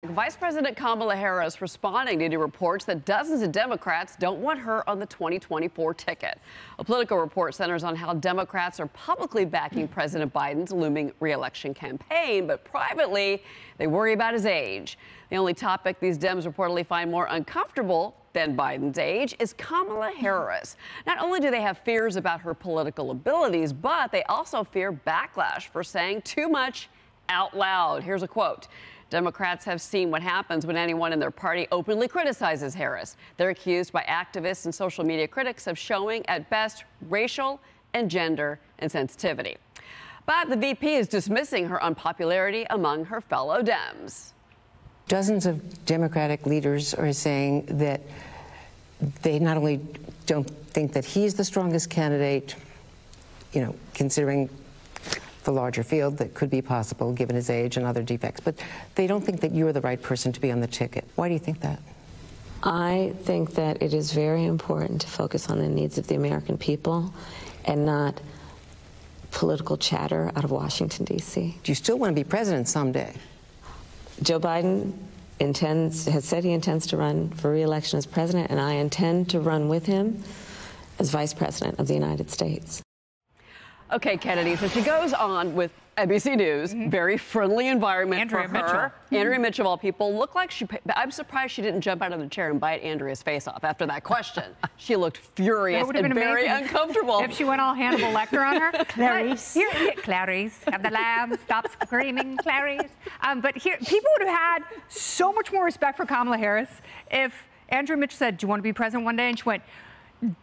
Vice President Kamala Harris responding to reports that dozens of Democrats don't want her on the 2024 ticket. A Politico report centers on how Democrats are publicly backing President Biden's looming re-election campaign, but privately, they worry about his age. The only topic these Dems reportedly find more uncomfortable than Biden's age is Kamala Harris. Not only do they have fears about her political abilities, but they also fear backlash for saying too much out loud. Here's a quote. Democrats have seen what happens when anyone in their party openly criticizes Harris. They're accused by activists and social media critics of showing, at best, racial and gender insensitivity. But the VP is dismissing her unpopularity among her fellow Dems. Dozens of Democratic leaders are saying that they not only don't think that he's the strongest candidate, considering the larger field that could be possible given his age and other defects, but they don't think that you're the right person to be on the ticket. Why do you think that? I think that it is very important to focus on the needs of the American people and not political chatter out of Washington, D.C. Do you still want to be president someday? Joe Biden has said he intends to run for re-election as president, and I intend to run with him as vice president of the United States. Okay, Kennedy, so she goes on with NBC News, very friendly environment for her. Andrea Mitchell, of all people, looked like I'm surprised she didn't jump out of the chair and bite Andrea's face off after that question. She looked furious and very uncomfortable. If she went all Hannibal Lecter on her. Clarice. Clarice, have the lamb, stop screaming, Clarice. But here, people would have had so much more respect for Kamala Harris if Andrea Mitchell said, do you want to be president one day? And she went,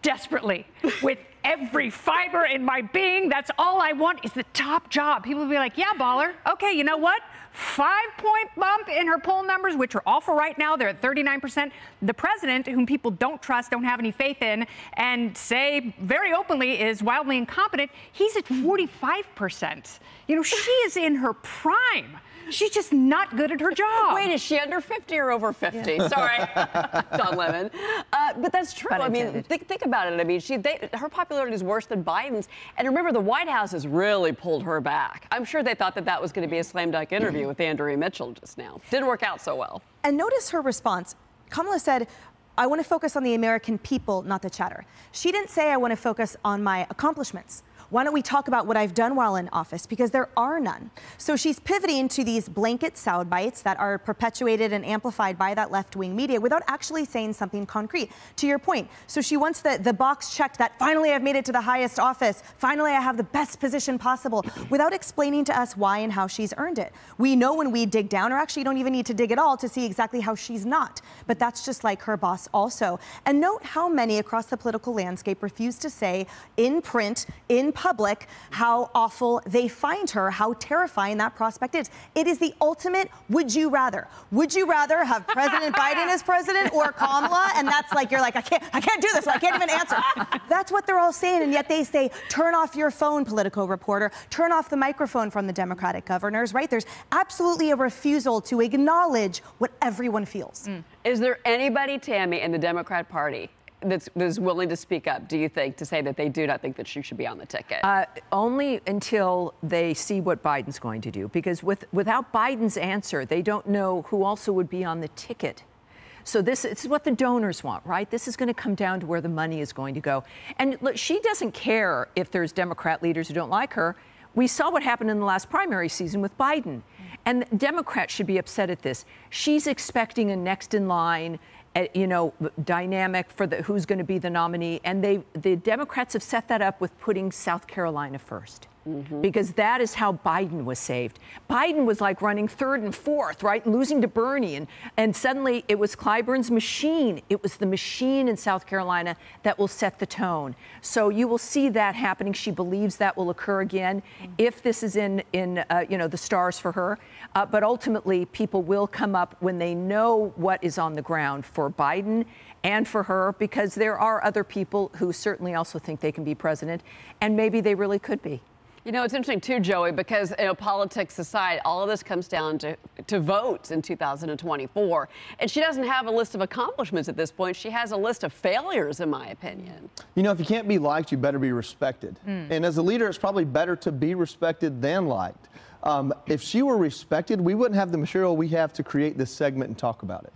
desperately, with every fiber in my being, that's all I want is the top job. People would be like, yeah, baller. Okay, you know what? 5-point bump in her poll numbers, which are awful right now. They're at 39%. The president, whom people don't trust, don't have any faith in, and say very openly is wildly incompetent, he's at 45%. She is in her prime. She's just not good at her job. Wait, is she under 50 or over 50? Yeah. Sorry, Don Lemon. But that's true. I mean, think about it. I mean, her popularity is worse than Biden's. And remember, the White House has really pulled her back. I'm sure they thought that was going to be a slam dunk interview with Andrea Mitchell just now. Didn't work out so well. And notice her response. Kamala said, I want to focus on the American people, not the chatter. She didn't say I want to focus on my accomplishments. Why don't we talk about what I've done while in office? Because there are none. So she's pivoting to these blanket sound bites that are perpetuated and amplified by that left-wing media without actually saying something concrete. To your point, so she wants the box checked that finally I've made it to the highest office, finally I have the best position possible, without explaining to us why and how she's earned it. We know when we dig down, or actually you don't even need to dig at all to see exactly how she's not. But that's just like her boss also. And note how many across the political landscape refuse to say in print, in public, how awful they find her, how terrifying that prospect is. It is the ultimate would you rather. Would you rather have President Biden as president or Kamala? And that's like, you're like, I can't do this, I can't even answer. That's what they're all saying, and yet they say, turn off your phone, Politico reporter, turn off the microphone from the Democratic governors, right? There's absolutely a refusal to acknowledge what everyone feels. Is there anybody, Tammy, in the Democrat Party that's willing to speak up, do you think, to say that they do not think that she should be on the ticket? Only until they see what Biden's going to do, because without Biden's answer, they don't know who also would be on the ticket. So this is what the donors want, right? This is going to come down to where the money is going to go. And look, she doesn't care if there's Democrat leaders who don't like her. We saw what happened in the last primary season with Biden. And Democrats should be upset at this. She's expecting a next in line, dynamic for who's going to be the nominee. And the Democrats have set that up with putting South Carolina first. Because that is how Biden was saved. Biden was like running third and fourth, right? Losing to Bernie. And suddenly it was Clyburn's machine. It was the machine in South Carolina that will set the tone. So you will see that happening. She believes that will occur again if this is in the stars for her. But ultimately, people will come up when they know what is on the ground for Biden and for her, because there are other people who certainly also think they can be president, and maybe they really could be. It's interesting, too, Joey, because, politics aside, all of this comes down to votes in 2024. And she doesn't have a list of accomplishments at this point. She has a list of failures, in my opinion. If you can't be liked, you better be respected. And as a leader, it's probably better to be respected than liked. If she were respected, we wouldn't have the material we have to create this segment and talk about it.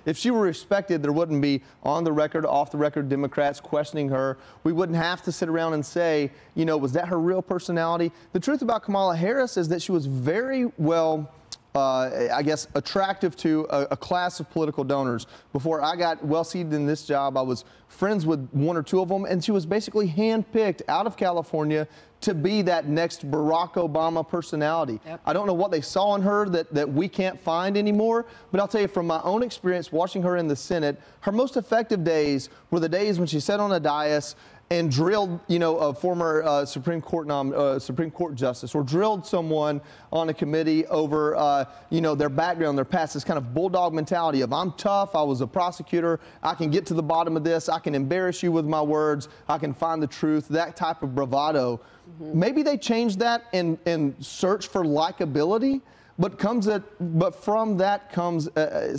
If she were respected, there wouldn't be on the record, off the record Democrats questioning her. We wouldn't have to sit around and say, you know, was that her real personality? The truth about Kamala Harris is that she was very well, I guess, attractive to a class of political donors. Before I got well seated in this job, I was friends with one or two of them, and she was basically handpicked out of California to be that next Barack Obama personality. Yep. I don't know what they saw in her that we can't find anymore, but I'll tell you from my own experience watching her in the Senate, her most effective days were the days when she sat on a dais and drilled, you know, a former Supreme Court justice, or drilled someone on a committee over, you know, their background, their past, this kind of bulldog mentality of I'm tough, I was a prosecutor, I can get to the bottom of this, I can embarrass you with my words, I can find the truth, that type of bravado. Maybe they changed that and search for likability, but from that comes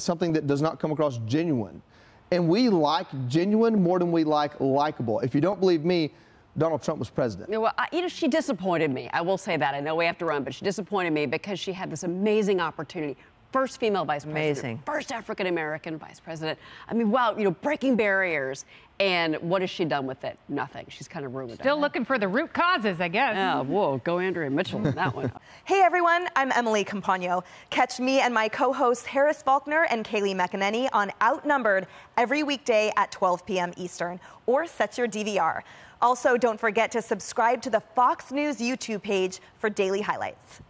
something that does not come across genuine. And we like genuine more than we like likable. If you don't believe me, Donald Trump was president. Well, you know, she disappointed me. I will say that. I know we have to run, but she disappointed me because she had this amazing opportunity. First female vice president. Amazing. First African-American vice president. I mean, wow, you know, breaking barriers. And what has she done with it? Nothing. She's kind of ruined it. Still looking for the root causes, I guess. Yeah, whoa, go Andrea Mitchell on that one. Hey everyone, I'm Emily Campagno. Catch me and my co-hosts Harris Faulkner and Kaylee McEnany on Outnumbered every weekday at 12 p.m. Eastern, or set your DVR. Also, don't forget to subscribe to the Fox News YouTube page for daily highlights.